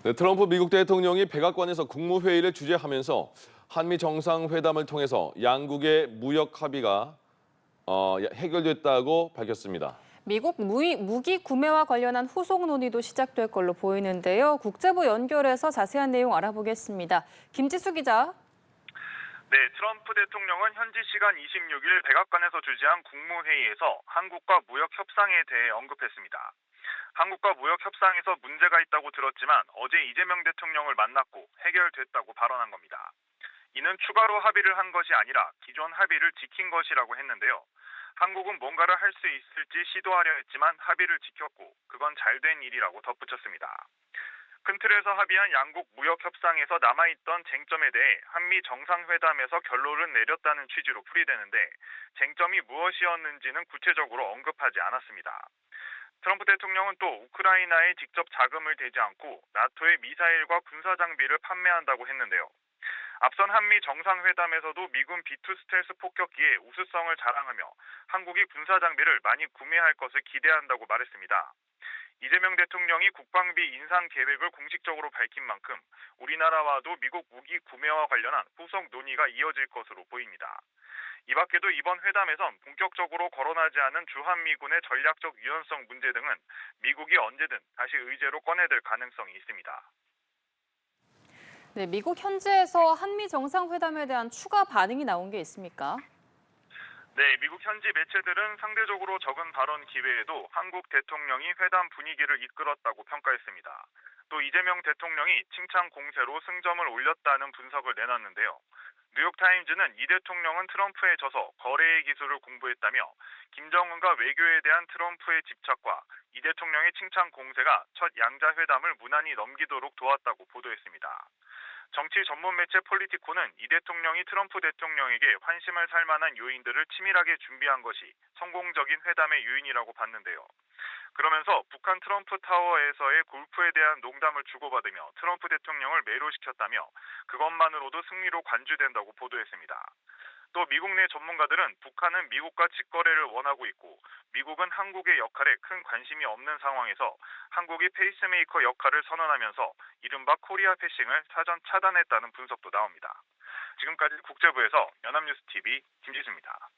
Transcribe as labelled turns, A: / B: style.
A: 네, 트럼프 미국 대통령이 백악관에서 국무회의를 주재하면서 한미 정상회담을 통해서 양국의 무역 합의가 해결됐다고 밝혔습니다.
B: 미국 무기 구매와 관련한 후속 논의도 시작될 걸로 보이는데요. 국제부 연결해서 자세한 내용 알아보겠습니다. 김지수 기자.
C: 네, 트럼프 대통령은 현지 시간 26일 백악관에서 주재한 국무회의에서 한국과 무역 협상에 대해 언급했습니다. 한국과 무역 협상에서 문제가 있다고 들었지만 어제 이재명 대통령을 만났고 해결됐다고 발언한 겁니다. 이는 추가로 합의를 한 것이 아니라 기존 합의를 지킨 것이라고 했는데요. 한국은 뭔가를 할 수 있을지 시도하려 했지만 합의를 지켰고 그건 잘된 일이라고 덧붙였습니다. 큰 틀에서 합의한 양국 무역 협상에서 남아있던 쟁점에 대해 한미 정상회담에서 결론을 내렸다는 취지로 풀이되는데 쟁점이 무엇이었는지는 구체적으로 언급하지 않았습니다. 트럼프 대통령은 또 우크라이나에 직접 자금을 대지 않고 나토의 미사일과 군사 장비를 판매한다고 했는데요. 앞선 한미 정상회담에서도 미군 B2 스텔스 폭격기의 우수성을 자랑하며 한국이 군사 장비를 많이 구매할 것을 기대한다고 말했습니다. 이재명 대통령이 국방비 인상 계획을 공식적으로 밝힌 만큼 우리나라와도 미국 무기 구매와 관련한 후속 논의가 이어질 것으로 보입니다. 이 밖에도 이번 회담에선 본격적으로 거론하지 않은 주한미군의 전략적 유연성 문제 등은 미국이 언제든 다시 의제로 꺼내들 가능성이 있습니다.
B: 네, 미국 현지에서 한미 정상회담에 대한 추가 반응이 나온 게 있습니까?
C: 네, 미국 현지 매체들은 상대적으로 적은 발언 기회에도 한국 대통령이 회담 분위기를 이끌었다고 평가했습니다. 또 이재명 대통령이 칭찬 공세로 승점을 올렸다는 분석을 내놨는데요. 뉴욕타임즈는 이 대통령은 트럼프에 져서 거래의 기술을 공부했다며 김정은과 외교에 대한 트럼프의 집착과 이 대통령의 칭찬 공세가 첫 양자 회담을 무난히 넘기도록 도왔다고 보도했습니다. 정치 전문 매체 폴리티코는 이 대통령이 트럼프 대통령에게 환심을 살 만한 요인들을 치밀하게 준비한 것이 성공적인 회담의 요인이라고 봤는데요. 그러면서 북한 트럼프 타워에서의 골프에 대한 농담을 주고받으며 트럼프 대통령을 매료시켰다며 그것만으로도 승리로 관주된다고 보도했습니다. 또 미국 내 전문가들은 북한은 미국과 직거래를 원하고 있고 미국은 한국의 역할에 큰 관심이 없는 상황에서 한국이 페이스메이커 역할을 선언하면서 이른바 코리아 패싱을 사전 차단했다는 분석도 나옵니다. 지금까지 국제부에서 연합뉴스TV 김지수입니다.